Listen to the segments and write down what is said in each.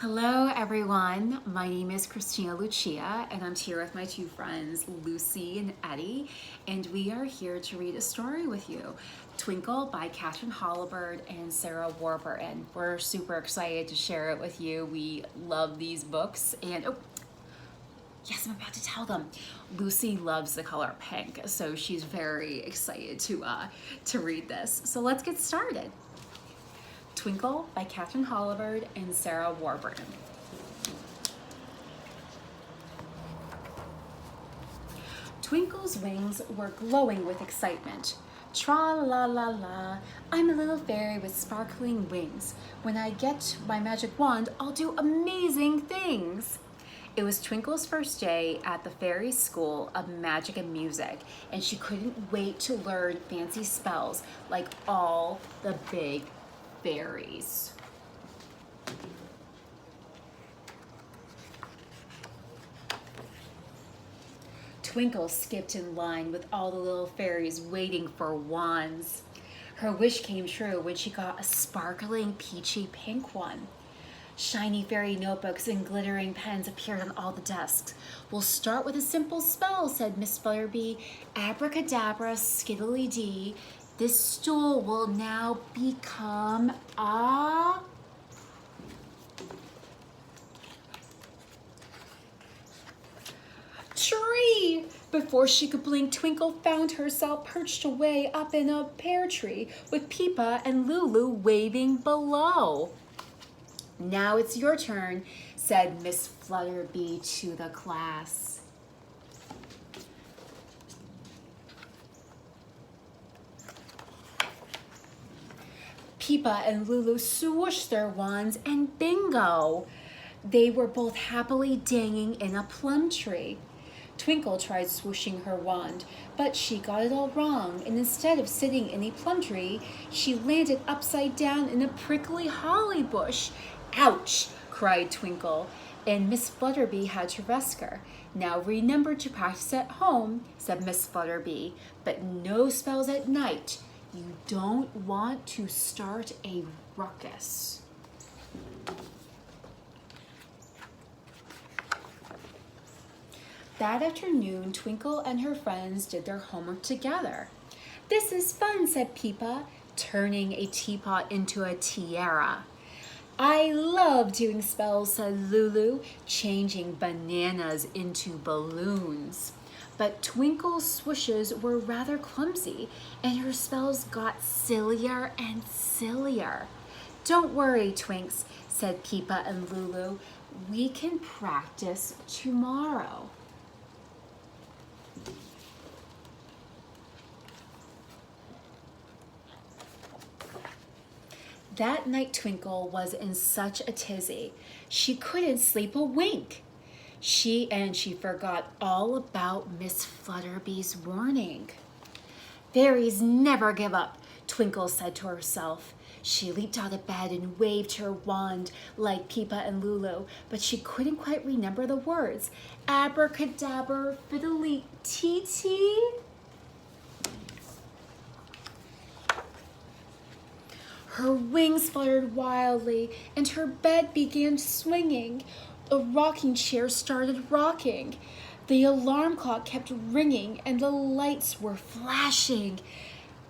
Hello everyone, my name is Kristina Lucia and I'm here with my two friends Lucy and Eddie, and we are here to read a story with you, Twinkle by Katherine Holabird and Sarah Warburton. We're super excited to share it with you. We love these books and yes, I'm about to tell them. Lucy loves the color pink, so she's very excited to read this. So let's get started. Twinkle by Katherine Holabird and Sarah Warburton. Twinkle's wings were glowing with excitement. Tra-la-la-la, I'm a little fairy with sparkling wings. When I get my magic wand, I'll do amazing things. It was Twinkle's first day at the fairy school of magic and music, and she couldn't wait to learn fancy spells like all the big fairies. Twinkle skipped in line with all the little fairies waiting for wands. Her wish came true when she got a sparkling peachy pink one. Shiny fairy notebooks and glittering pens appeared on all the desks. We'll start with a simple spell, said Miss Flutterby. Abracadabra, skiddly-dee. This stool will now become a tree. Before she could blink, Twinkle found herself perched away up in a pear tree with Peepa and Lulu waving below. Now it's your turn, said Miss Flutterby to the class. Peepa and Lulu swooshed their wands and bingo! They were both happily dangling in a plum tree. Twinkle tried swooshing her wand, but she got it all wrong, and instead of sitting in a plum tree, she landed upside down in a prickly holly bush. Ouch! Cried Twinkle, and Miss Flutterby had to rescue her. Now remember to practice at home, said Miss Flutterby, but no spells at night. You don't want to start a ruckus. That afternoon, Twinkle and her friends did their homework together. This is fun, said Peepa, turning a teapot into a tiara. I love doing spells, said Lulu, changing bananas into balloons. But Twinkle's swooshes were rather clumsy, and her spells got sillier and sillier. Don't worry, Twinks, said Peepa and Lulu. We can practice tomorrow. That night Twinkle was in such a tizzy. She couldn't sleep a wink. She forgot all about Miss Flutterby's warning. Fairies never give up, Twinkle said to herself. She leaped out of bed and waved her wand like Peepa and Lulu, but she couldn't quite remember the words. Abracadabra, fiddly tee. Her wings fluttered wildly, and her bed began swinging. The rocking chair started rocking. The alarm clock kept ringing, and the lights were flashing.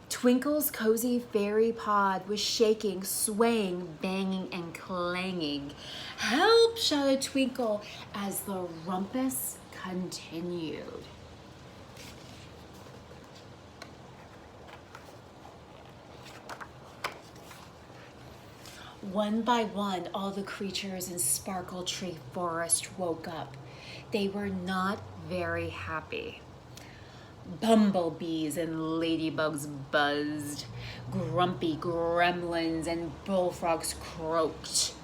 Twinkle's cozy fairy pod was shaking, swaying, banging, and clanging. Help! Shouted Twinkle as the rumpus continued. One by one, all the creatures in Sparkle Tree Forest woke up. They were not very happy. Bumblebees and ladybugs buzzed. Grumpy gremlins and bullfrogs croaked.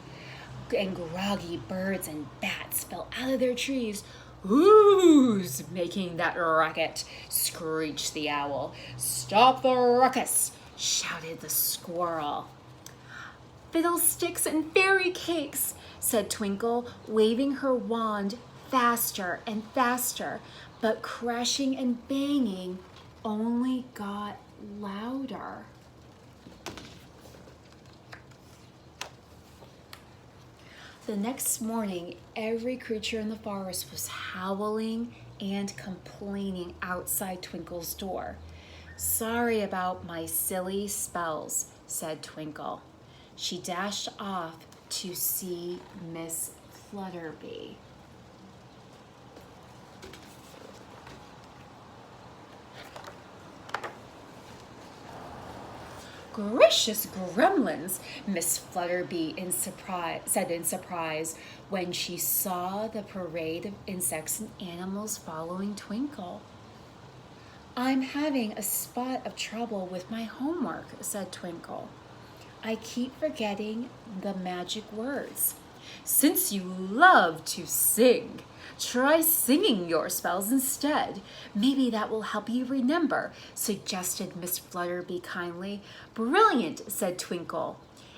And groggy birds and bats fell out of their trees. Who's making that racket? Screeched the owl. Stop the ruckus, shouted the squirrel. Fiddlesticks and fairy cakes, said Twinkle, waving her wand faster and faster, but crashing and banging only got louder. The next morning, every creature in the forest was howling and complaining outside Twinkle's door. "Sorry about my silly spells," said Twinkle. She dashed off to see Miss Flutterby. "Gracious gremlins!" Miss Flutterby said in surprise when she saw the parade of insects and animals following Twinkle. "I'm having a spot of trouble with my homework," said Twinkle. "I keep forgetting the magic words." "Since you love to sing, try singing your spells instead. Maybe that will help you remember," suggested Miss Flutterby kindly. "Brilliant," said Twinkle,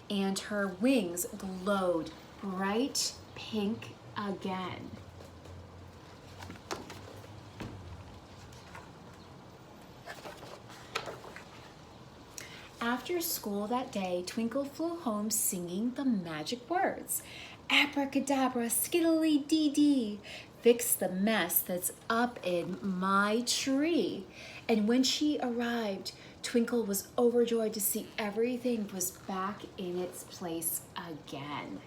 and her wings glowed bright pink again. After school that day, Twinkle flew home singing the magic words. "Abracadabra, skiddly-dee-dee, fix the mess that's up in my tree." And when she arrived, Twinkle was overjoyed to see everything was back in its place again.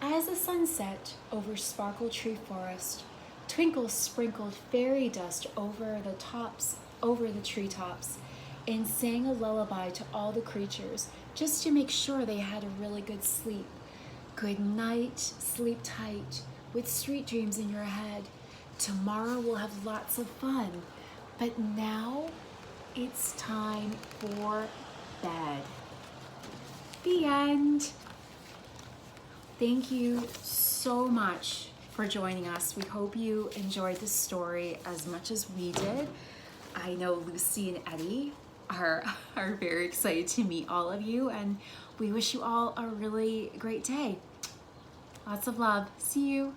As the sun set over Sparkle Tree Forest, Twinkle sprinkled fairy dust over the treetops, and sang a lullaby to all the creatures, just to make sure they had a really good sleep. "Good night, sleep tight, with sweet dreams in your head. Tomorrow we'll have lots of fun, but now it's time for bed." The end. Thank you so much for joining us. We hope you enjoyed the story as much as we did. I know Lucy and Eddie are very excited to meet all of you, and we wish you all a really great day. Lots of love. See you.